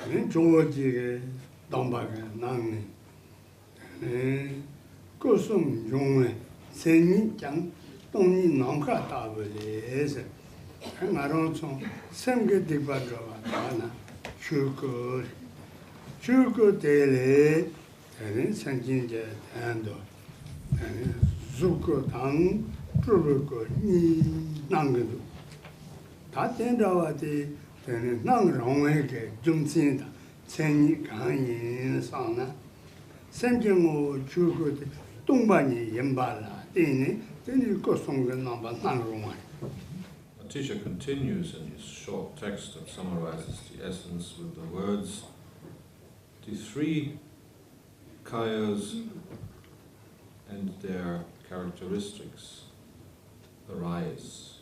George Dombaga, Nang, Gosum Jung, Seni Jang, Tony Nanka Tabes, and I don't know, some get the Badra, Chuko Tele, and Sanjinja and Zuko Tang, Trubuko, Ni Nangadu. That end of the Nang Rongway, Jumsin, Seni Kanyin Sana, Sanjamo Chuko, Tumbani, Yambala, Dini, then you go song and number Nang Rongway. Atisha continues in his short text that summarizes the essence with the words, the three kayas and their characteristics arise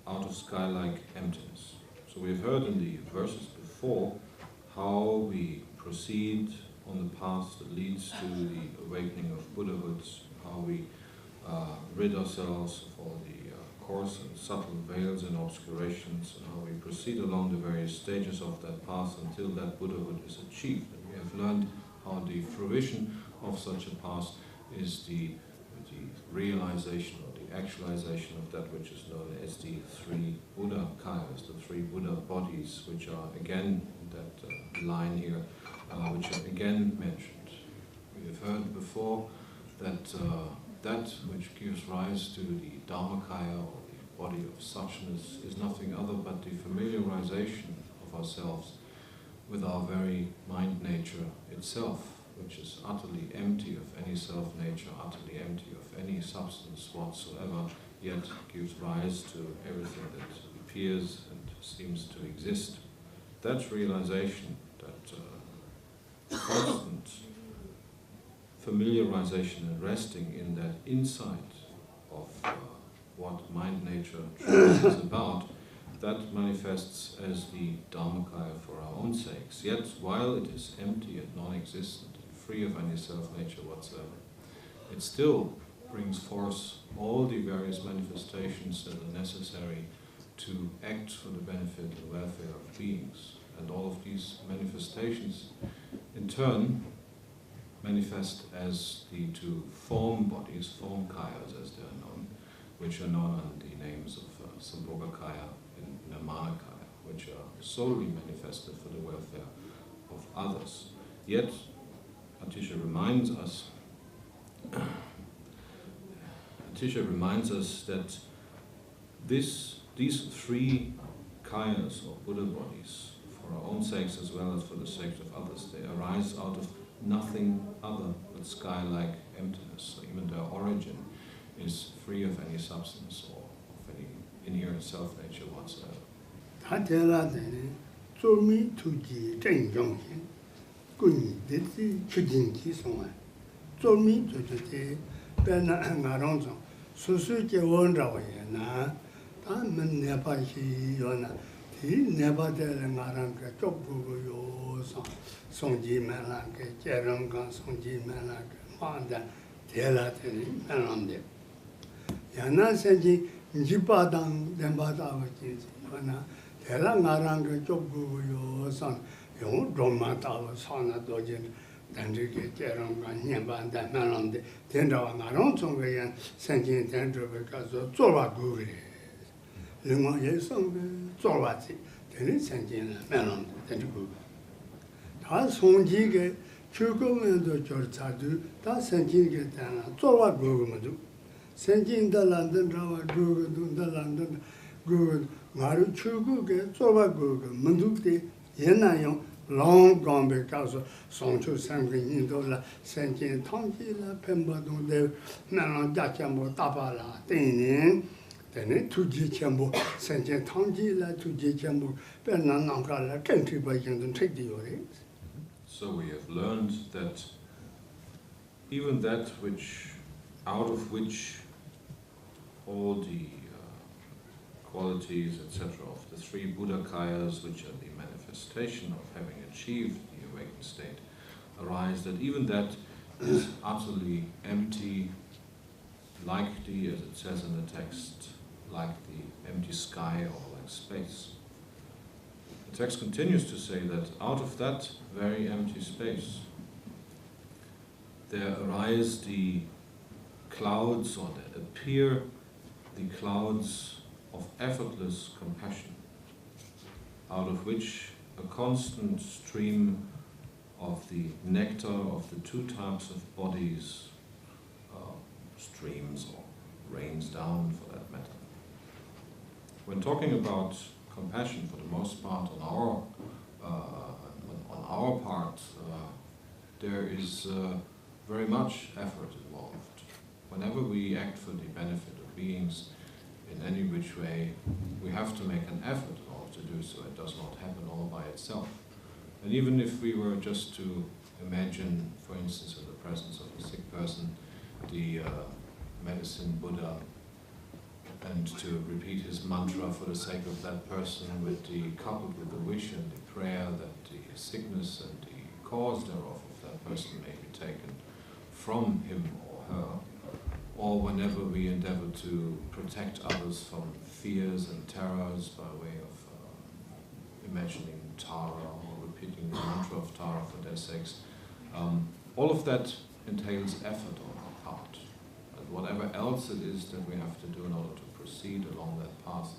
out of skylike emptiness. So we've heard in the verses before how we proceed on the path that leads to the awakening of Buddhahood, how we rid ourselves of all the coarse and subtle veils and obscurations, and how we proceed along the various stages of that path until that Buddhahood is achieved. And we have learned how the fruition of such a path is the realization or the actualization of that which is known as the three Buddhakayas, the three Buddha bodies, which are again in that line here, which are again mentioned. We have heard before that that which gives rise to the Dharmakaya or the body of suchness is nothing other but the familiarization of ourselves with our very mind nature itself, which is utterly empty of any self-nature, utterly empty of any substance whatsoever, yet gives rise to everything that appears and seems to exist. That realization, that constant familiarization and resting in that insight of what mind nature truly is about, that manifests as the Dharmakaya for our own sakes. Yet, while it is empty and non-existent, free of any self-nature whatsoever, it still brings forth all the various manifestations that are necessary to act for the benefit and welfare of beings. And all of these manifestations, in turn, manifest as the two form bodies, form kayas as they are known, which are known under the names of Sambhogakaya and Nirmanakaya, which are solely manifested for the welfare of others. Yet, Atisha reminds us that these three kayas or Buddha bodies, for our own sakes as well as for the sake of others, they arise out of nothing other but sky-like emptiness. So even their origin is free of any substance or of any inherent self-nature whatsoever. Long gone because Sonchu Sanguin Dola, Sentin Tongila, Pembadon de Nalan Dachambo Tabala, Dinin, then it to Jichambo, Sentin Tongila to Jichambo, Bernanangala, country by and take the orings. So we have learned that even that which, out of which all the qualities, etc., of the three Buddhakayas, which are the manifestation of having achieved the awakened state, arise, that even that is utterly empty, like the, as it says in the text, like the empty sky or like space. The text continues to say that out of that very empty space, there arise the clouds, or there appear the clouds of effortless compassion, out of which a constant stream of the nectar of the two types of bodies streams or rains down, for that matter. When talking about compassion, for the most part, on our part, there is very much effort involved. Whenever we act for the benefit of beings in any which way, we have to make an effort in order to do so. It does not happen all by itself. And even if we were just to imagine, for instance, in the presence of a sick person, the medicine Buddha, and to repeat his mantra for the sake of that person, coupled with the wish and the prayer that the sickness and the cause thereof of that person may be taken from him or her, or whenever we endeavor to protect others from fears and terrors by way of imagining Tara or repeating the mantra of Tara for their sakes, all of that entails effort on our part. And whatever else it is that we have to do in order to proceed along that path,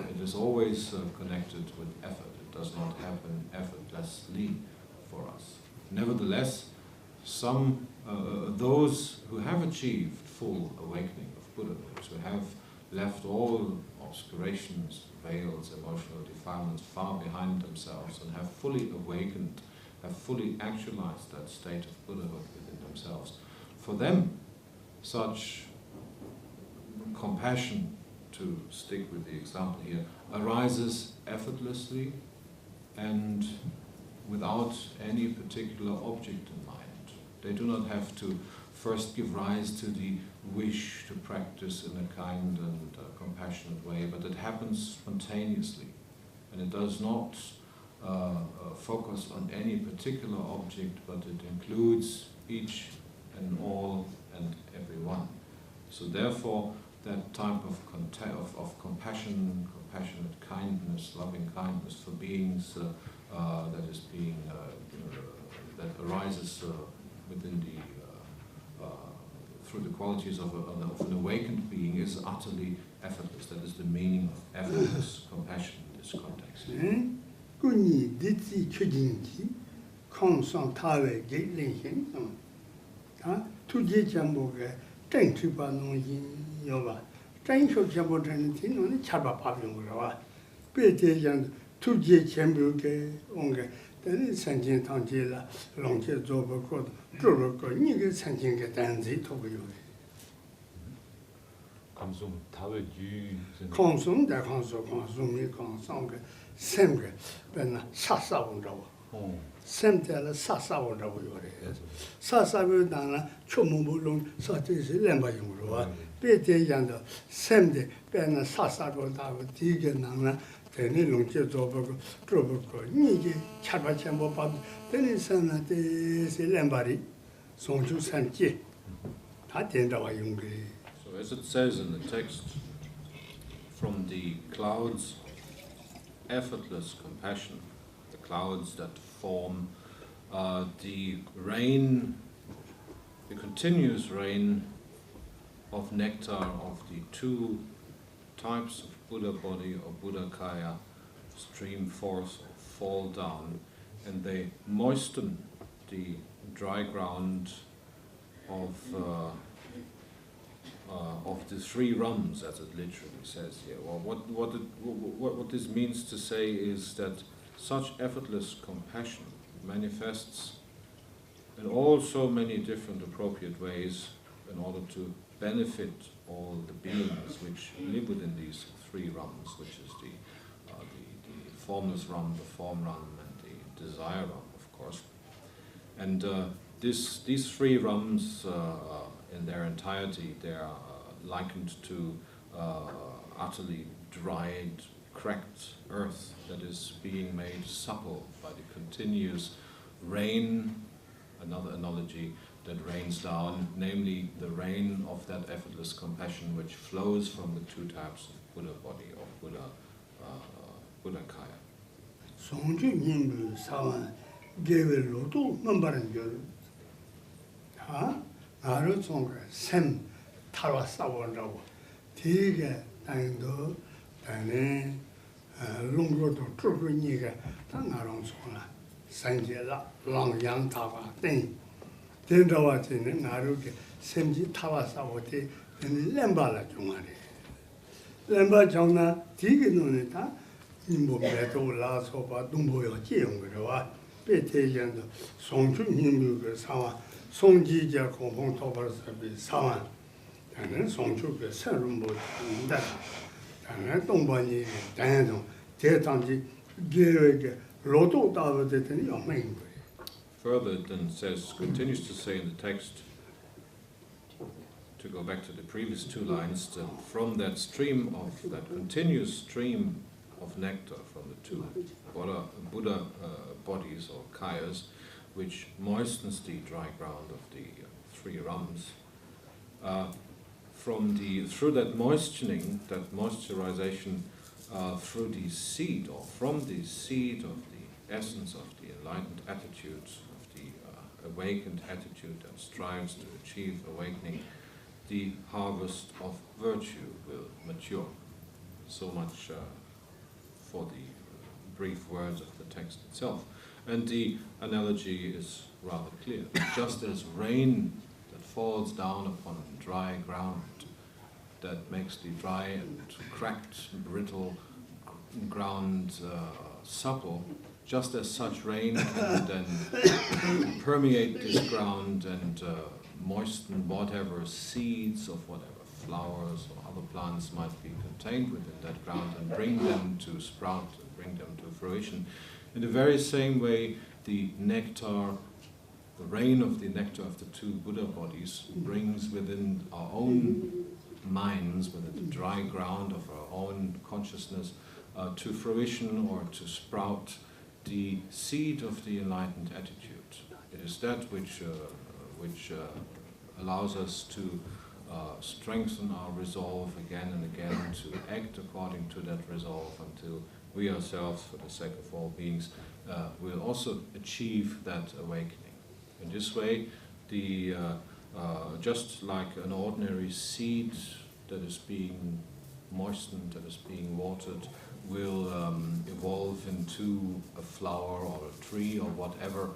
it is always connected with effort. It does not happen effortlessly for us. Nevertheless, those who have achieved full awakening of Buddhahood, who have left all obscurations, veils, emotional defilements far behind themselves, and have fully awakened, have fully actualized that state of Buddhahood within themselves, for them, such compassion, to stick with the example here, arises effortlessly and without any particular object in mind. They do not have to first give rise to the wish to practice in a kind and compassionate way, but it happens spontaneously, and it does not focus on any particular object, but it includes each and all and everyone. So therefore, that type of compassion, compassionate kindness, loving kindness for beings that arises within through the qualities of an awakened being is utterly effortless. That is the meaning of effortless compassion in this context. Kuni ditsi chujinji, konsang tawe ge lingxin, tuje jambo ge zheng chupa nong yin yoba, zheng shu jambo zheng ti nong chaba pabyong rawa, be te yang tuje jambo ge onge, then sanjin tangji la longje zobo ko, zobo ko, ni ge sanjin ge danzi togo yobe. 감성 다외 유 konsum da konsum mi konsum ge sem ge ben sa sa won rawa. sem de la sa sa won rawa yore. sa sa bu da na chomu bu long sa de se len ba yong rawa. be de yang de sem de ben sa sa ro da bu di ge nang na de ni long je zo bu ko ni ge cha ba chen bo ba de ni san na de se len ba ri song ju san ji ta dian da wa yong ge. So as it says in the text, from the clouds, effortless compassion, the clouds that form the rain, the continuous rain of nectar of the two types of Buddha body or Buddhakaya stream forth or fall down, and they moisten the dry ground of the three rums, as it literally says here. Well, what this means to say is that such effortless compassion manifests in all so many different appropriate ways in order to benefit all the beings which live within these three rums, which is the formless rum, the form rum, and the desire rum, of course. And these three rums in their entirety, they are likened to utterly dried, cracked earth that is being made supple by the continuous rain, another analogy, that rains down, namely the rain of that effortless compassion which flows from the two types of Buddha body, of Buddhakaya. 송주 님부 사원 개별로도 넘바는 줄 나를 송가 샘 타와 싸워라고 되게 당도 당에 롱로도 뚫으니까 당나랑 송아 산제라 랑양 타와 땡 된다와지는 나를 샘지 타와 싸워대 렘바라 중앙에 렘바 정나 되게 눈에 다 인보매도 라서바 동보여 지용 거와 배태전도 송주 님부 사원 송지자 공공 토벌섭이 사원 당연 송주의 새로운 모습인데 당연 동반이 당연히 대단지 계획에 로도 따르듯이 영맹인 거예요. Further, it then says, continues to say in the text, to go back to the previous two lines, that from that stream of, that continuous stream of nectar from the two Buddha bodies or kayas, which moistens the dry ground of the three rams, through that moistening, that moisturization, through the seed, or from the seed of the essence of the enlightened attitude, of the awakened attitude that strives to achieve awakening, the harvest of virtue will mature. So much for the brief words of the text itself. And the analogy is rather clear. Just as rain that falls down upon dry ground, that makes the dry and cracked, brittle ground supple, just as such rain can then permeate this ground and moisten whatever seeds of whatever flowers or other plants might be contained within that ground and bring them to sprout and bring them to fruition. In the very same way, the nectar, the rain of the nectar of the two Buddha bodies brings within our own minds, within the dry ground of our own consciousness, to fruition or to sprout the seed of the enlightened attitude. It is that which allows us to strengthen our resolve again and again, to act according to that resolve until we ourselves, for the sake of all beings, will also achieve that awakening. In this way, just like an ordinary seed that is being moistened, that is being watered, will evolve into a flower or a tree or whatever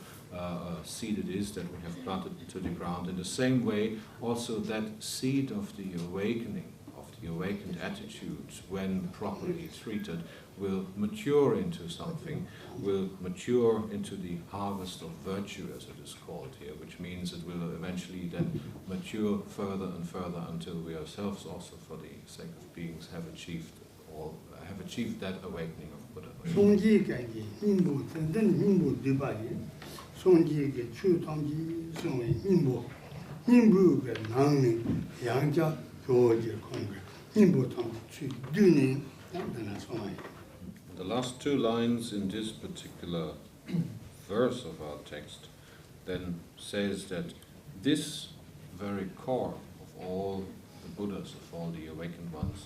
seed it is that we have planted into the ground. In the same way, also that seed of the awakening, of the awakened attitude, when properly treated, will mature into something, will mature into the harvest of virtue, as it is called here, which means it will eventually then mature further and further until we ourselves also, for the sake of beings, have achieved that awakening of Buddha. The last two lines in this particular verse of our text then says that this very core of all the Buddhas, of all the awakened ones,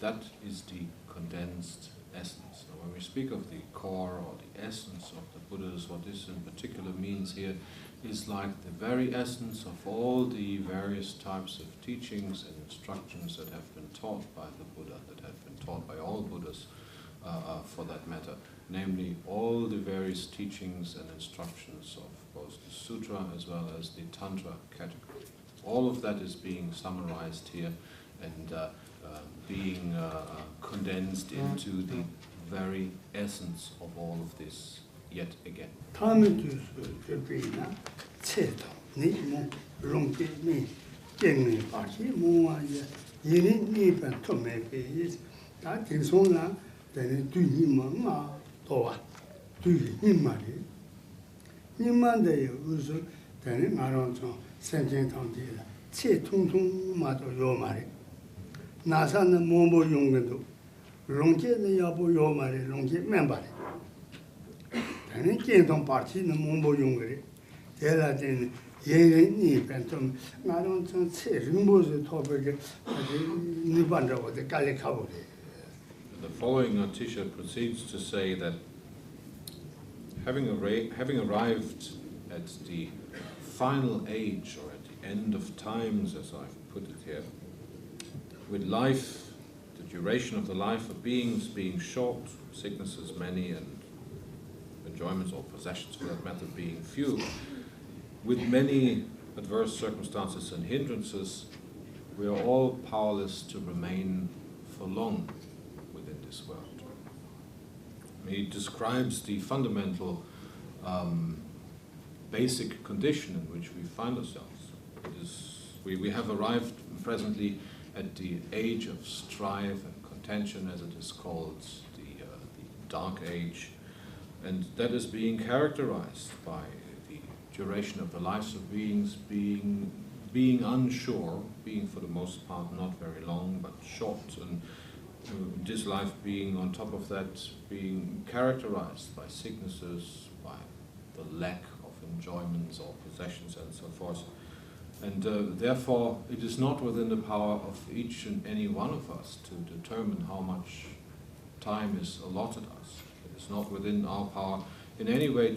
that is the condensed essence. Now, when we speak of the core or the essence of the Buddhas, what this in particular means here is like the very essence of all the various types of teachings and instructions that have been taught by the Buddha, that have been taught by all Buddhas for that matter, namely all the various teachings and instructions of both the Sutra as well as the Tantra category. All of that is being summarized here and being condensed into the very essence of all of this yet again. 나사는 뭐뭐 용건도 롱제는 야보 요 말에 롱제 멤버래. 다른 계동 파티는 뭐뭐 용거래. 대라된 예인이 벤좀 나는 좀 체림보스 토백에 니반다고 깔레카보래. The following Atisha proceeds to say that having arrived at the final age, or at the end of times, as I've put it here, with life, the duration of the life of beings being short, sicknesses many, and enjoyments or possessions for that matter being few, with many adverse circumstances and hindrances, we are all powerless to remain for long within this world. He describes the fundamental basic condition in which we find ourselves. We have arrived presently at the age of strife and contention, as it is called, the dark age, and that is being characterized by the duration of the lives of beings being unsure, being for the most part not very long but short, and this life being on top of that being characterized by sicknesses, by the lack of enjoyments or possessions and so forth. And therefore it is not within the power of each and any one of us to determine how much time is allotted us. It is not within our power in any way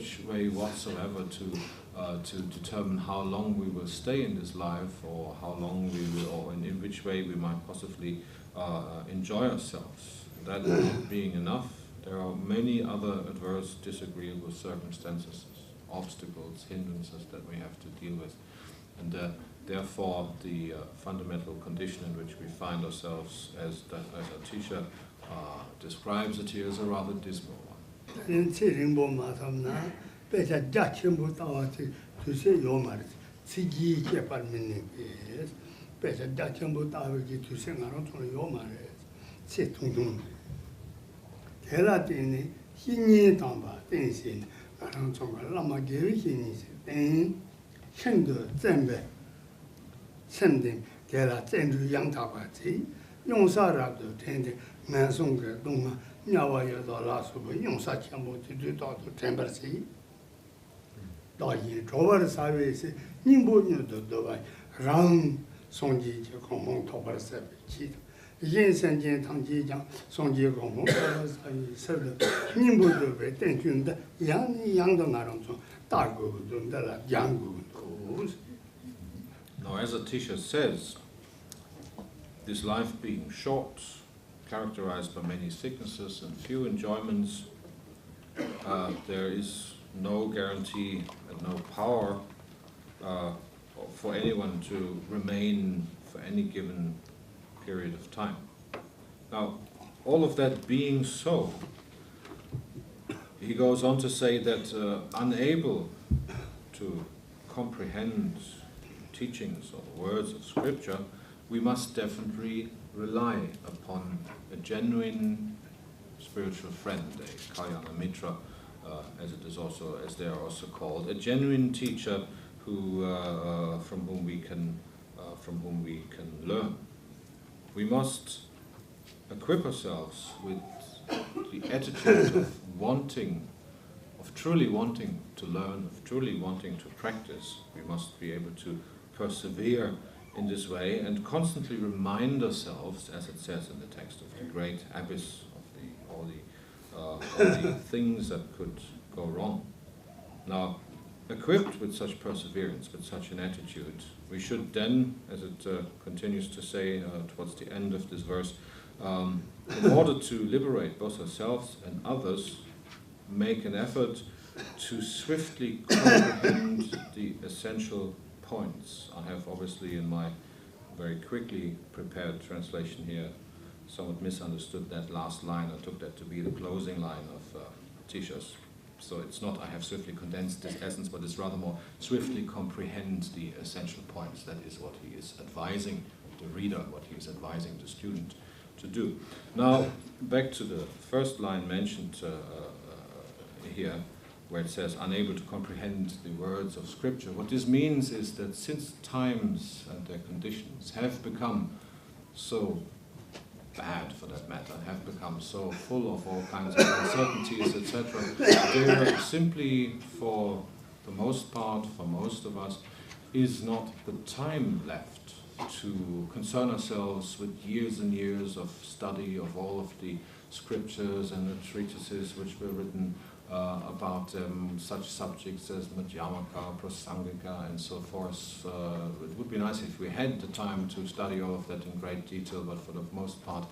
whatsoever to determine how long we will stay in this life, or how long we will, or in which way we might possibly enjoy ourselves. That not being enough, there are many other adverse, disagreeable circumstances, obstacles, hindrances that we have to deal with. And therefore the fundamental condition in which we find ourselves, as Atisha describes it here, is a rather dismal one. Now, as Atisha says, this life being short, characterized by many sicknesses and few enjoyments, there is no guarantee and no power for anyone to remain for any given period of time. Now, all of that being so, he goes on to say that unable to comprehend teachings or words of scripture, we must definitely rely upon a genuine spiritual friend, a Kalyana Mitra, as they are also called, a genuine teacher who from whom we can learn. We must equip ourselves with the attitude of truly wanting to learn, of truly wanting to practice. We must be able to persevere in this way and constantly remind ourselves, as it says in the text, of the great abyss of all the things that could go wrong. Now, equipped with such perseverance, with such an attitude, we should then, as it continues to say towards the end of this verse, in order to liberate both ourselves and others, make an effort to swiftly comprehend the essential points. I have obviously in my very quickly prepared translation here somewhat misunderstood that last line. I took that to be the closing line of Atisha's. So it's not I have swiftly condensed this essence, but it's rather more swiftly comprehend the essential points. That is what he is advising the reader, what he is advising the student to do. Now, back to the first line mentioned here, where it says, unable to comprehend the words of Scripture. What this means is that since times and their conditions have become so bad, for that matter, have become so full of all kinds of uncertainties, etc., there simply, for the most part, for most of us, is not the time left to concern ourselves with years and years of study of all of the scriptures and the treatises which were written about such subjects as Madhyamaka, Prasangika, and so forth. It would be nice if we had the time to study all of that in great detail, but for the most part,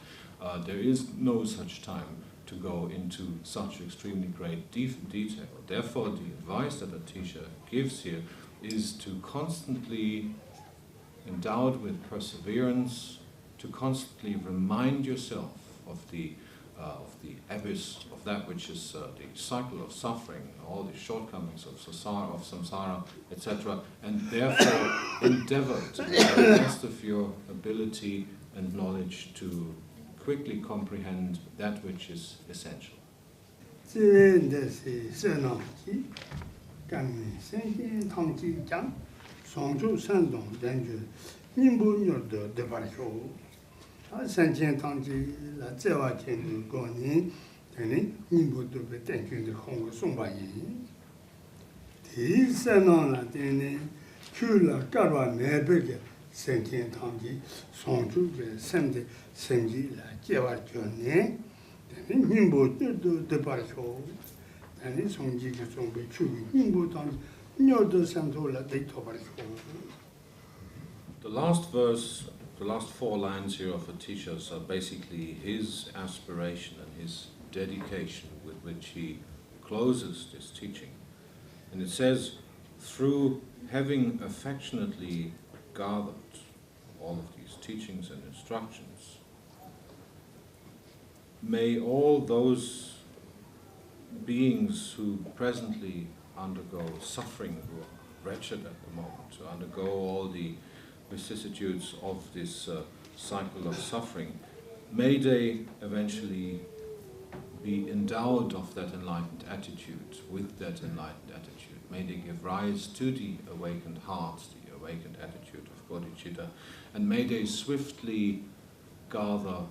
there is no such time to go into such extremely great detail. Therefore, the advice that Atisha gives here is to constantly, endowed with perseverance, to constantly remind yourself of the abyss of that which is the cycle of suffering, all the shortcomings of samsara, etc., and therefore endeavor to do the best of your ability and knowledge to quickly comprehend that which is essential. The last verse, the last 4 lines here of Atisha's are basically his aspiration and his dedication with which he closes this teaching. And it says, through having affectionately gathered all of these teachings and instructions, may all those beings who presently undergo suffering, who are wretched at the moment, who undergo all the vicissitudes of this cycle of suffering, may they eventually be endowed of that enlightened attitude, with that enlightened attitude. May they give rise to the awakened heart, the awakened attitude of Bodhicitta, and may they swiftly gather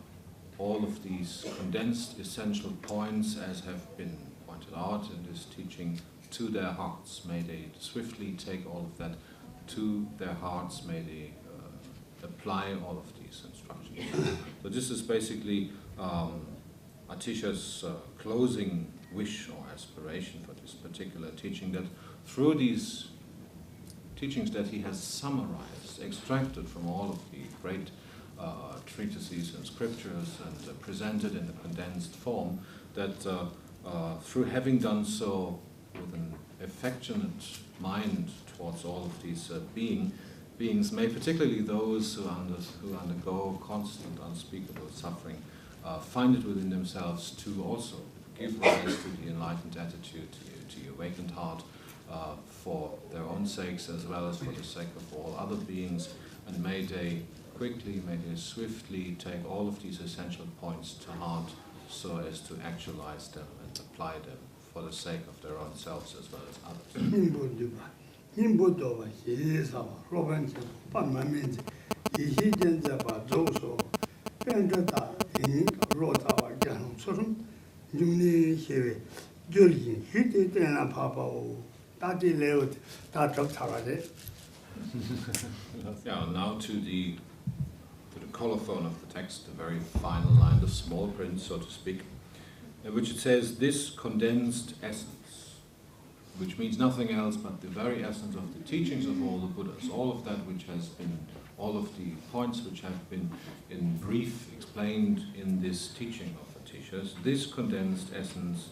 all of these condensed essential points as have been pointed out in this teaching to their hearts. May they swiftly take all of that to their hearts. May they apply all of these instructions. So this is basically Atisha's closing wish or aspiration for this particular teaching, that through these teachings that he has summarized, extracted from all of the great treatises and scriptures and presented in a condensed form, that through having done so with an affectionate mind towards all of these beings, may particularly those who undergo constant unspeakable suffering find it within themselves to also give rise to the enlightened attitude, to the awakened heart, for their own sakes as well as for the sake of all other beings, and may they quickly, may they swiftly take all of these essential points to heart so as to actualize them and apply them for the sake of their own selves as well as others. Yeah, now to the colophon of the text, the very final line, the small print, so to speak, in which it says, this condensed essence, which means nothing else but the very essence of the teachings of all the Buddhas, all of that which has been, all of the points which have been in brief explained in this teaching of Atisha's, this condensed essence,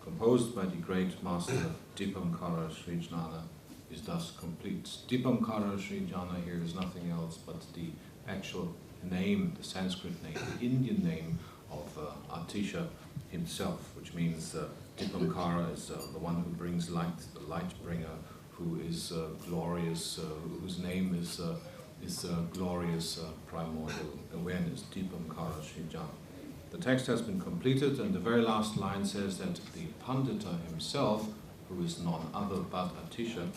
composed by the great master Dipankara Sri Jnana, is thus complete. Dipankara Sri Jnana here is nothing else but the actual name, the Sanskrit name, the Indian name of Atisha himself, which means Dipankara is the one who brings light, the light bringer, who is glorious, whose name is glorious primordial awareness, Dipankara Sri Jnana. The text has been completed, and the very last line says that the Pandita himself, who is none other but Atisha,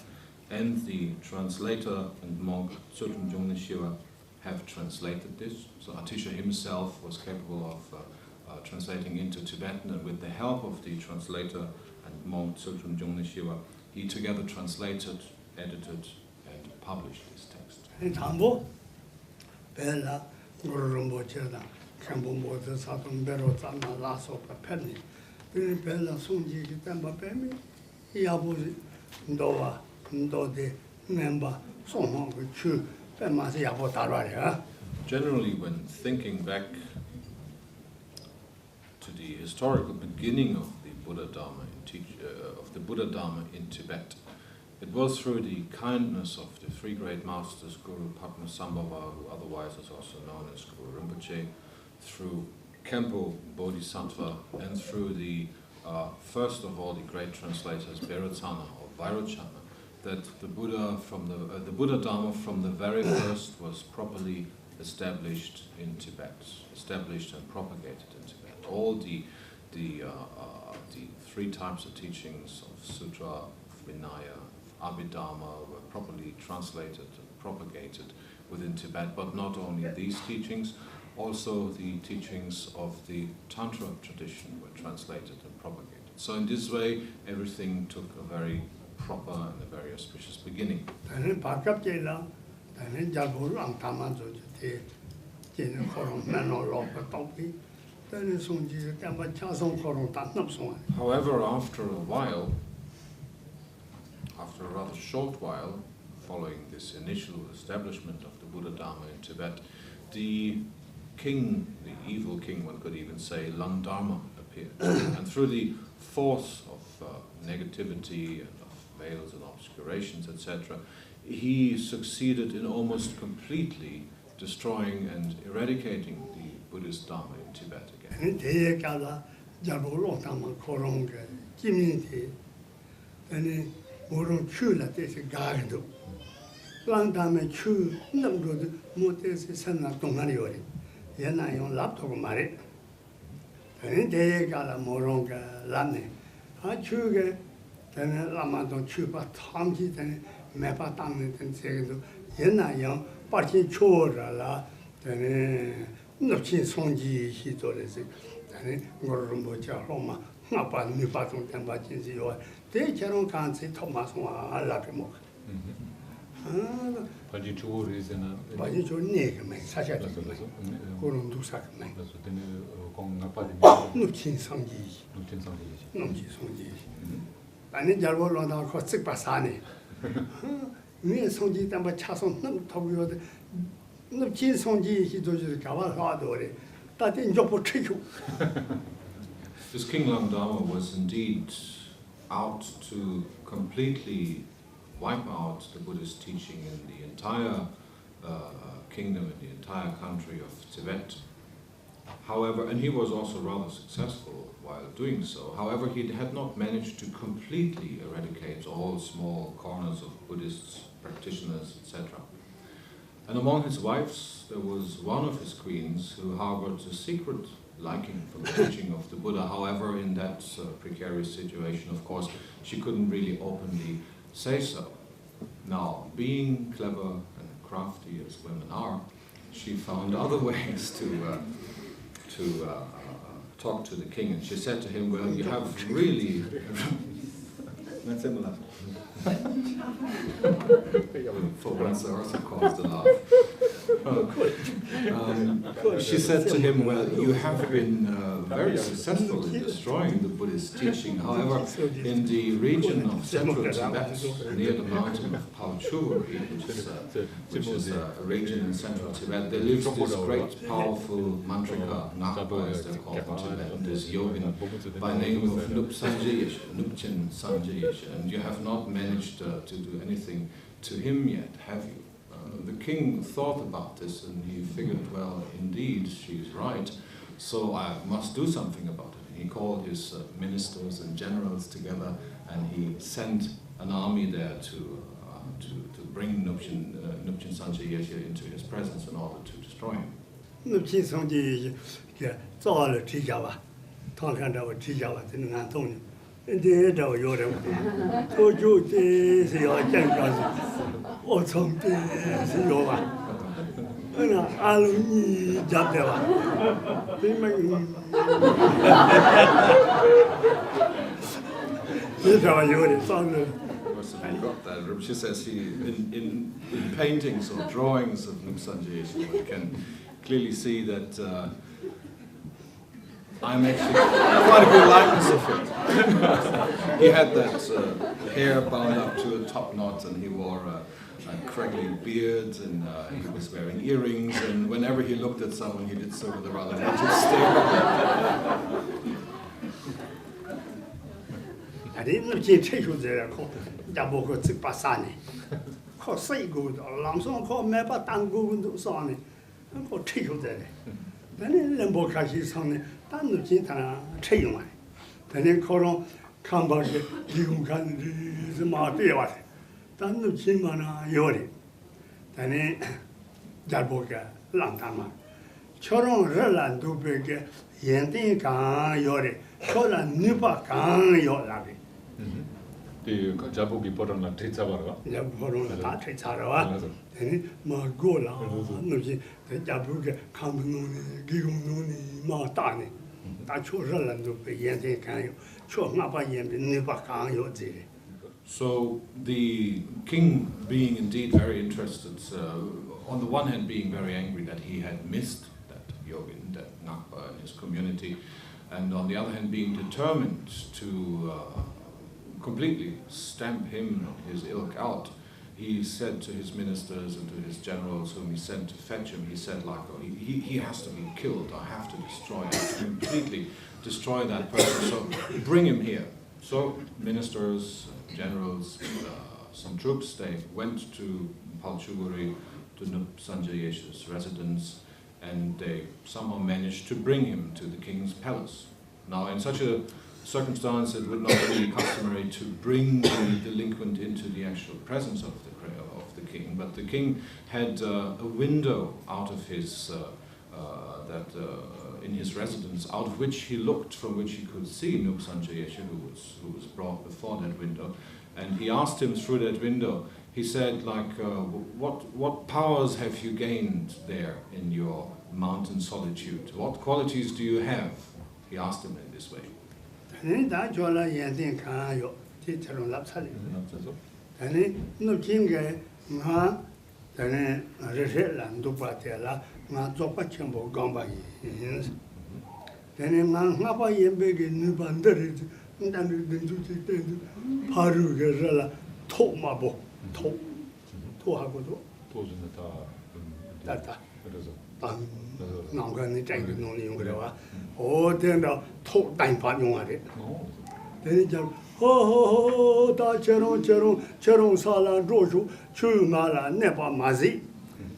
and the translator and monk Tsultrim Shiva have translated this. So Atisha himself was capable of translating into Tibetan, and with the help of the translator and monk Tsultrim Shiva, he together translated, edited, and published this text. Then Bella Sunji, Temba Pemi, Yabuzi, Ndoa, Ndode, Nemba, Somo, Chu, Pemas Yabotara. Generally, when thinking back to the historical beginning of the Buddhadharma in Tibet, it was through the kindness of the three great masters, Guru Padmasambhava, who otherwise is also known as Guru Rinpoche, through Khenpo Bodhisattva, and through the first of all the great translators Beratsana or Vairochana, that the Buddhadharma from the very first was properly established in Tibet, established and propagated in Tibet. All the three types of teachings of Sutra, of Vinaya, of Abhidharma were properly translated and propagated within Tibet, but not only these teachings, also the teachings of the Tantra tradition were translated and propagated. So in this way, everything took a very proper and a very auspicious beginning. However, after a while, after a rather short while, following this initial establishment of the Buddhadharma in Tibet, the king, the evil king, one could even say, Langdharma appeared. And through the force of negativity and of veils and obscurations, etc., he succeeded in almost completely destroying and eradicating the Buddhist Dharma in Tibet again. This King Langdharma was indeed out to completely wipe out the Buddhist teaching in the entire kingdom, in the entire country of Tibet. However, and he was also rather successful while doing so. However, he had not managed to completely eradicate all small corners of Buddhist practitioners, etc. And among his wives, there was one of his queens who harbored a secret liking for the teaching of the Buddha. However, in that precarious situation, of course, she couldn't really openly say so. Now, being clever and crafty as women are, she found other ways to talk to the king, and she said to him, well, you have really... For once I also caused a laugh. She said to him, well, you have been very successful in destroying the Buddhist teaching. However, in the region of central Tibet, near the mountain of Palchuri, which is a region in central Tibet, there lives this great, powerful mantrika, Ngakpa as they're called in Tibet, this yogin by name of Nupchen Sanjayesh, and you have not managed to do anything to him yet, have you? The king thought about this and he figured, well, indeed, she's right, so I must do something about it. He called his ministers and generals together and he sent an army there to bring Nupchen Sanjayesh into his presence in order to destroy him. Nupchen Sanjayesh Got that. Rinpoche says in paintings or drawings of Nupchen Sanjayesh, one can clearly see that I'm actually quite a good likeness of him. He had that hair bound up to a top knot, and he wore a craggly beard, and he was wearing earrings, and whenever he looked at someone, he did so with a rather negative stare. I didn't take you there. Jaboko Tsipasani. Cosaigo, Lamson called Meba Tango Sani, and go take you there. Then in Limbokashi Sani, Tanu Jinta, Chayuma. Then in Coron, Kamba, Yukan, the Martia, Tanu Chimana Yori. Then in Jaboka, Langdharma. Choron Relan do big, Yending Kan Yori, Choran Nupa Kan Yolabi. 그 자복이 보러나 트리차바가 이제 보러나 다 트리차라와 아니 뭐 고라 너지 자복이 감노니 기공노니 뭐 다니 다 초절란도 배연대 간요 초나바 연비 네바 간요지. So the king, being indeed very interested, on the one hand being very angry that he had missed that yogin, that Ngakpa in his community, and on the other hand being determined to completely stamp him and his ilk out, he said to his ministers and to his generals whom he sent to fetch him, he said, like, oh, he has to be killed, I have to destroy him, completely destroy that person, so bring him here. So ministers, generals, some troops, they went to Palchuguri, to Sanjayesha's residence, and they somehow managed to bring him to the king's palace. Now, in such a circumstance, it would not be customary to bring the delinquent into the actual presence of the king, but the king had a window out of his in his residence, out of which he looked, from which he could see Nup Sanjayesha, who was brought before that window, and he asked him through that window. He said, like, what powers have you gained there in your mountain solitude? What qualities do you have? He asked him in this way. 아니 다 졸라 연대 간요 티처럼 납살이. 아니 누진게 나 전에 레셀란도 바텔라 나 조파 첨보 강바이. 전에 나바 연배게 누반들이 나는 눈주지 때 바로 그래라 토마보 토하고도 도주는 다다 그래서 나가는 장기 논리용 그래와 어된다 토 단판 용하래 되니까 호호호 다 저런 살아 로주 추마라 네바 마지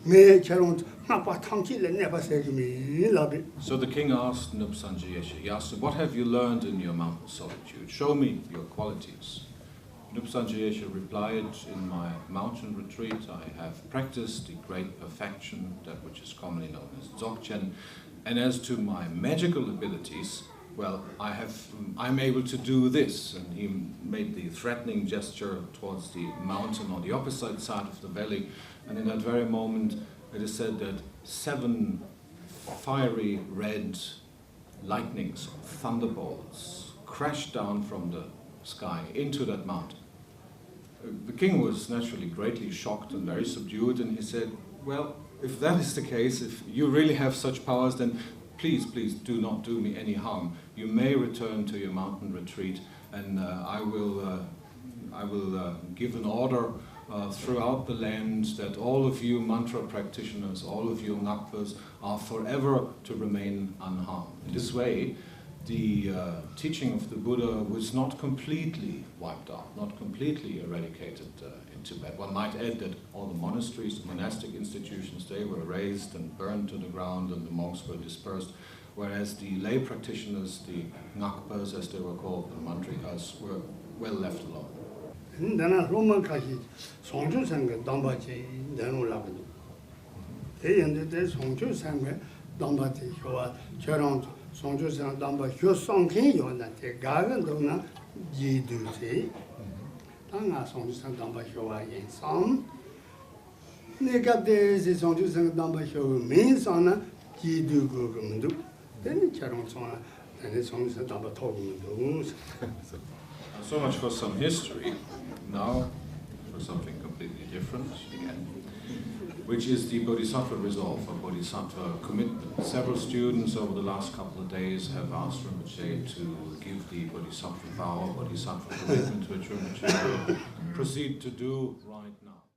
매 저런 나빠 탕질에 네바 세금이 라비. So the king asked Nup Sanjayesha, he asked him, what have you learned in your mountain solitude? Show me your qualities. Nup Sanjayesha replied, in my mountain retreat I have practiced the great perfection, that which is commonly known as Dzogchen, and as to my magical abilities, well, I'm able to do this. And he made the threatening gesture towards the mountain on the opposite side of the valley, and in that very moment it is said that 7 fiery red lightnings, thunderbolts, crashed down from the sky into that mountain. The king was naturally greatly shocked and very subdued, and he said, well, if that is the case, if you really have such powers, then please do not do me any harm. You may return to your mountain retreat, and I will give an order throughout the land that all of you mantra practitioners, all of you Ngakpas, are forever to remain unharmed. In this way, the teaching of the Buddha was not completely wiped out, not completely eradicated in Tibet. One might add that all the monasteries, the monastic institutions, they were razed and burned to the ground, and the monks were dispersed, whereas the lay practitioners, the Ngakpas as they were called, the Mantrikas, were well left alone. 나나 로마까지 송주상가 담바지 내놓으라고. 대연대 송주상가 담바지 효와 저런 송주상 담바 효성킨 요한테 가근도나 지두세. 당아 송주상 담바 효와 인상. 내가 대세 송주상 담바 효 민상나 지두고 그문도. 되는 저런 송아 되는 송주상 담바 토금도. So much for some history. Now for something completely different again. which is the Bodhisattva resolve or Bodhisattva commitment. Several students over the last couple of days have asked Rinpoche to give the Bodhisattva vow, Bodhisattva commitment, which Rinpoche will proceed to do right now.